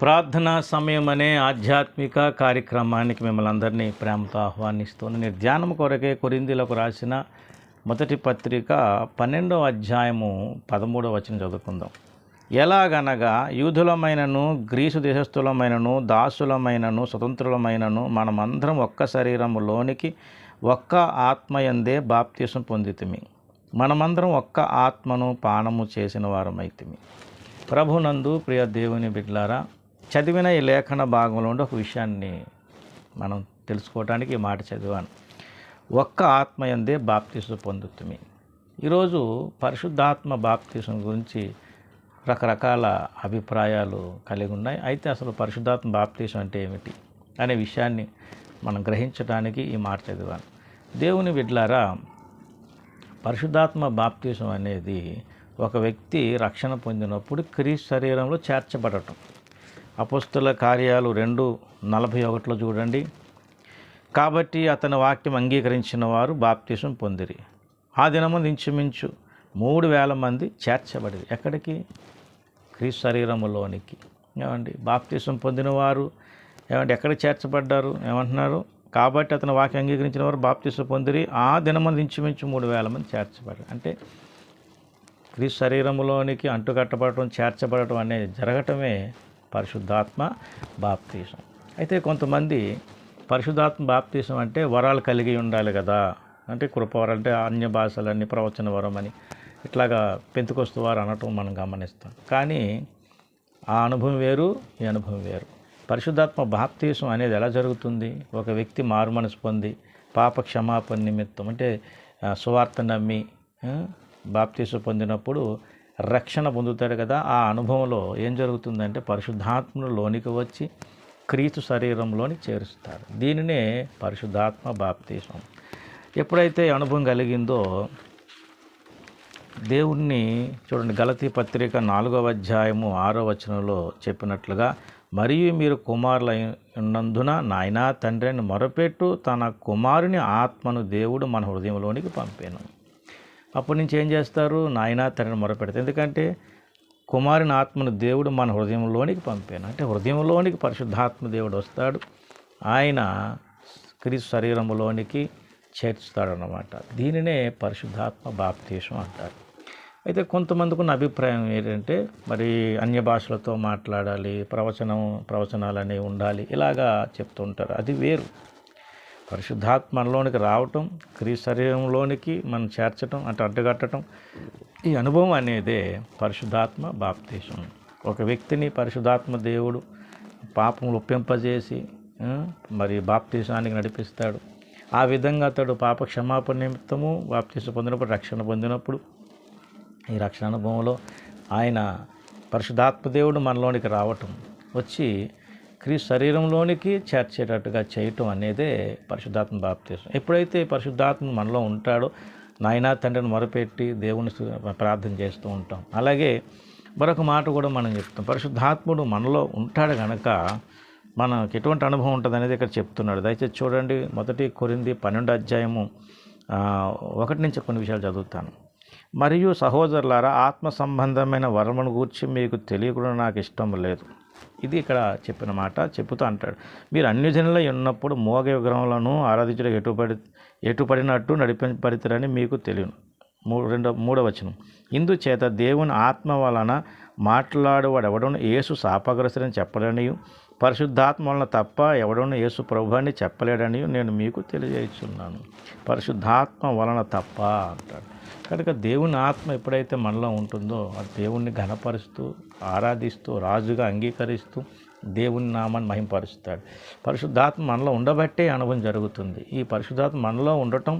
ప్రార్థనా సమయం అనే ఆధ్యాత్మిక కార్యక్రమానికి మిమ్మల్ని అందరినీ ప్రేమతో ఆహ్వానిస్తున్నాను. నేను ధ్యానం కొరకే కొరింథీయులకు రాసిన మొదటి పత్రిక 12వ అధ్యాయము 13వ వచనం చదువుకుందాం. ఎలాగనగా యూదులమైనను గ్రీసు దేశస్థులమైనను దాసులమైనను స్వతంత్రులమైనను మనమందరం ఒక్క శరీరములోనికి ఒక్క ఆత్మయందే బాప్తిసం పొందితిమి. మనమందరం ఒక్క ఆత్మను పానము చేసిన వారమైతిమి. ప్రభునందు ప్రియ దేవుని బిడ్డలారా, చదివిన ఈ లేఖన భాగంలో ఉండి ఒక విషయాన్ని మనం తెలుసుకోవడానికి ఈ మాట చదివాను. ఒక్క ఆత్మయందే బాప్తిసం పొందుతుమి. ఈరోజు పరిశుద్ధాత్మ బాప్తిసం గురించి రకరకాల అభిప్రాయాలు కలిగి ఉన్నాయి. అయితే అసలు పరిశుద్ధాత్మ బాప్తిసం అంటే ఏమిటి అనే విషయాన్ని మనం గ్రహించడానికి ఈ మాట చదివాను. దేవుని బిడ్డలారా, పరిశుద్ధాత్మ బాప్తిసం అనేది ఒక వ్యక్తి రక్షణ పొందినప్పుడు క్రీస్తు శరీరంలో చేర్చబడటం. అపోస్తల కార్యాలు 2:41 చూడండి. కాబట్టి అతని వాక్యం అంగీకరించిన వారు బాప్తిసం పొందిరి. ఆ దినమున ఇంచుమించు 3,000 మంది చేర్చబడిరి. ఎక్కడికి? క్రీస్తు శరీరములోనికి. ఏమండి, బాప్తిసం పొందిన వారు ఎక్కడికి చేర్చబడ్డారు? ఏమంటున్నారు? కాబట్టి అతని వాక్యం అంగీకరించిన వారు బాప్తిసం పొందిరి. ఆ దినమున ఇంచుమించు 3,000 మంది చేర్చబడ్డారు. అంటే క్రీస్తు శరీరములోనికి అంటుకట్టబడటం, చేర్చబడటం అనేది జరగటమే పరిశుద్ధాత్మ బాప్తిసం. అయితే కొంతమంది పరిశుద్ధాత్మ బాప్తిసం అంటే వరాలు కలిగి ఉండాలి కదా, అంటే కృపవరం, అంటే అన్య భాషలన్నీ, ప్రవచన వరం అని ఇట్లాగా పెంతుకొస్తు వారు అనటం మనం గమనిస్తాం. కానీ ఆ అనుభవం వేరు, ఈ అనుభవం వేరు. పరిశుద్ధాత్మ బాప్తిసం అనేది ఎలా జరుగుతుంది? ఒక వ్యక్తి మారుమనసు పొంది పాప క్షమాపణ నిమిత్తం, అంటే సువార్త నమ్మి బాప్తిసం పొందినప్పుడు రక్షణ పొందుతాడు కదా. ఆ అనుభవంలో ఏం జరుగుతుందంటే పరిశుద్ధాత్మను లోనికి వచ్చి క్రీస్తు శరీరంలోని చేరుస్తాడు. దీనినే పరిశుద్ధాత్మ బాప్తిసం. ఎప్పుడైతే అనుభవం కలిగిందో దేవుణ్ణి చూడండి, గలతీ పత్రిక 4వ అధ్యాయము 6వ వచనంలో చెప్పినట్లుగా, మరియు మీరు కుమారులై ఉన్నందున నాయనా తండ్రి అని మొరపెట్టు తన కుమారుని ఆత్మను దేవుడు మన హృదయంలోనికి పంపాను. అప్పటి నుంచి ఏం చేస్తారు? నాయనా తండ్రిని మొరపెడతారు. ఎందుకంటే కుమారుని ఆత్మను దేవుడు మన హృదయంలోనికి పంపాను. అంటే హృదయంలోనికి పరిశుద్ధాత్మ దేవుడు వస్తాడు, ఆయన క్రీస్తు శరీరంలోనికి చేర్చుతాడన్నమాట. దీనినే పరిశుద్ధాత్మ బాప్తిసం అంటారు. అయితే కొంతమందికి ఉన్న అభిప్రాయం ఏంటంటే, మరి అన్య భాషలతో మాట్లాడాలి, ప్రవచనాలనే ఉండాలి, ఇలాగా చెప్తూ ఉంటారు. అది వేరు. పరిశుద్ధాత్మ మనలోనికి రావటం, క్రీస్తు శరీరంలోనికి మనం చేర్చటం, అంటే అడ్డుకట్టడం, ఈ అనుభవం అనేదే పరిశుద్ధాత్మ బాప్తిసం. ఒక వ్యక్తిని పరిశుద్ధాత్మ దేవుడు పాపములు ఒప్పింపజేసి మరి బాప్తిసానికి నడిపిస్తాడు. ఆ విధంగా అతడు పాప క్షమాపణ నిమిత్తము బాప్తిసం పొందినప్పుడు, రక్షణ పొందినప్పుడు, ఈ రక్షణ అనుభవంలో ఆయన పరిశుద్ధాత్మ దేవుడు మనలోనికి రావటం, వచ్చి క్రీస్తు శరీరంలోనికి చేర్చేటట్టుగా చేయటం అనేదే పరిశుద్ధాత్మ బాప్తిసం. ఎప్పుడైతే పరిశుద్ధాత్మ మనలో ఉంటాడో నాయనా తండ్రిని మొరపెట్టి దేవుని ప్రార్థన చేస్తూ ఉంటాం. అలాగే మరొక మాట కూడా మనం చెప్తాం, పరిశుద్ధాత్ముడు మనలో ఉంటాడు కనుక మనకి ఎటువంటి అనుభవం ఉంటుంది అనేది ఇక్కడ చెప్తున్నాడు. దయచేసి చూడండి, 1 కొరింథీ 12వ అధ్యాయము 1 నుంచి కొన్ని విషయాలు చదువుతాను. మరియు సహోదరులారా, ఆత్మ సంబంధమైన వరమును గూర్చి మీకు తెలియకుండా నాకు ఇష్టం లేదు. ఇది ఇక్కడ చెప్పిన మాట. చెప్పుతూ అంటాడు, మీరు అన్యజనులై ఉన్నప్పుడు మోగ విగ్రహములను ఆరాధించడం ఎటుపడినట్టు నడిపింపబడితారని మీకు తెలియను. 3వ వచనం, ఇందుచేత దేవుని ఆత్మ వలన మాట్లాడేవాడు ఎవడను యేసు శాపగ్రస్తుడని చెప్పలేనియు, పరిశుద్ధాత్మ వలన తప్ప ఎవడను యేసు ప్రభు అని చెప్పలేడని నేను మీకు తెలియజేస్తున్నాను. పరిశుద్ధాత్మ వలన తప్ప అంటాడు. కనుక దేవుని ఆత్మ ఎప్పుడైతే మనలో ఉంటుందో ఆ దేవుణ్ణి ఘనపరుస్తూ, ఆరాధిస్తూ, రాజుగా అంగీకరిస్తూ దేవుని నామాన్ని మహింపరుస్తాడు. పరిశుద్ధాత్మ మనలో ఉండబట్టే అనుభవం జరుగుతుంది. ఈ పరిశుద్ధాత్మ మనలో ఉండటం,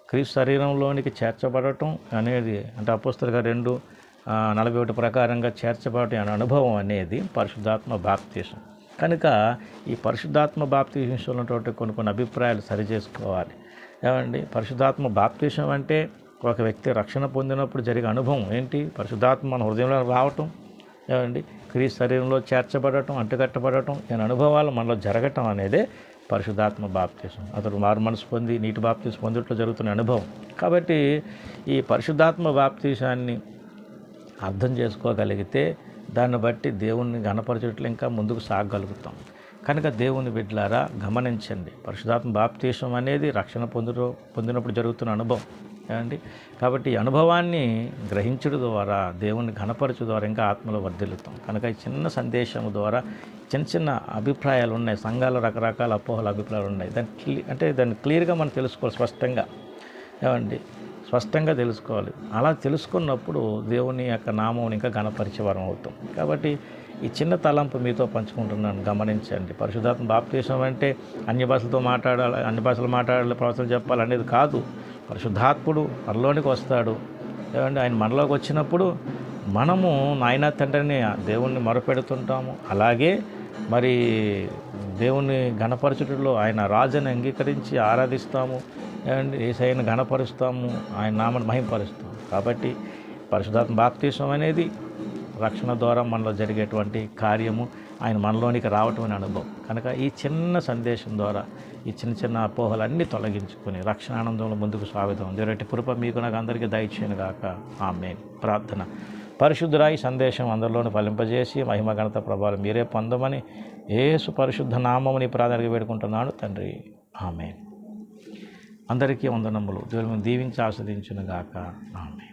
క్రీస్తు శరీరంలోనికి చేర్చబడటం అనేది, అంటే అపోస్తలుగా 2:41 ప్రకారంగా చేర్చబడటం అనే అనుభవం అనేది పరిశుద్ధాత్మ బాప్తిసం. కనుక ఈ పరిశుద్ధాత్మ బాప్తిసం ఉన్నటువంటి కొన్ని అభిప్రాయాలు సరిచేసుకోవాలి. ఏమండి, పరిశుద్ధాత్మ బాప్తిసం అంటే ఒక వ్యక్తి రక్షణ పొందినప్పుడు జరిగే అనుభవం ఏంటి? పరిశుద్ధాత్మ మన హృదయంలో రావటం, ఏమండి, క్రీస్తు శరీరంలో చేర్చబడటం, అంటుకట్టబడటం, ఈ అనుభవాలు మనలో జరగటం అనేదే పరిశుద్ధాత్మ బాప్తిసం. అతడు మారు మనసు పొంది నీటి బాప్తిసం పొందిట్లో జరుగుతున్న అనుభవం. కాబట్టి ఈ పరిశుద్ధాత్మ బాప్తిసాన్ని అర్థం చేసుకోగలిగితే దాన్ని బట్టి దేవుణ్ణి గణపరచట్లు ఇంకా ముందుకు సాగగలుగుతాం. కనుక దేవుని బిడ్డలారా గమనించండి, పరిశుద్ధాత్మ బాప్తీసం అనేది రక్షణ పొందినప్పుడు జరుగుతున్న అనుభవం ఏమండి. కాబట్టి ఈ అనుభవాన్ని గ్రహించడం ద్వారా దేవుని ఘనపరచు ద్వారా ఇంకా ఆత్మలో వర్ధిల్లుతాం. కనుక ఈ చిన్న సందేశం ద్వారా చిన్న చిన్న అభిప్రాయాలు ఉన్నాయి, సంఘాలు రకరకాల అపోహల అభిప్రాయాలు ఉన్నాయి. దాన్ని క్లియర్గా మనం తెలుసుకోవాలి, స్పష్టంగా ఏమండి, స్పష్టంగా తెలుసుకోవాలి. అలా తెలుసుకున్నప్పుడు దేవుని యొక్క నామం ఇంకా ఘనపరిచేవారం అవుతాం. కాబట్టి ఈ చిన్న తలంపు మీతో పంచుకుంటున్నాను, గమనించండి. పరిశుద్ధాత్మ బాప్తీసం అంటే అన్య భాషలతో మాట్లాడాలి, అన్ని భాషలు మాట్లాడాలి, ప్రవచనం చెప్పాలి అనేది కాదు. పరిశుద్ధాత్ముడు మనలోనికి వస్తాడు ఏమండి. ఆయన మనలోకి వచ్చినప్పుడు మనము నాయనా తండ్రిని దేవుణ్ణి మొరపెడుతుంటాము. అలాగే మరి దేవుని ఘనపరచుటలో ఆయన రాజుని అంగీకరించి ఆరాధిస్తాము ఏమండి. యేసయ్యను ఘనపరుస్తాము, ఆయన నామను మహింపరుస్తాము. కాబట్టి పరిశుద్ధాత్మ బాప్తీసం అనేది రక్షణ ద్వారా మనలో జరిగేటువంటి కార్యము, ఆయన మనలోనికి రావటం అనే అనుభవం. కనుక ఈ చిన్న సందేశం ద్వారా ఈ చిన్న చిన్న అపోహలన్నీ తొలగించుకొని రక్షణ ఆనందంలో ముందుకు సాగుతాం. దేవుడి కృప మీకు నాకు అందరికీ దయచేయను గాక. ఆమేన్. ప్రార్థన. పరిశుద్ధుడా, ఈ సందేశం అందరిలోని ఫలింపజేసి మహిమ ఘనత ప్రభావం మీరే పొందమని యేసు పరిశుద్ధ నామముని ప్రార్థనగా వేడుకుంటున్నాను తండ్రి. ఆమేన్. అందరికీ వందనములు. దేవుని దీవించి ఆస్వాదించును గాక. ఆమేన్.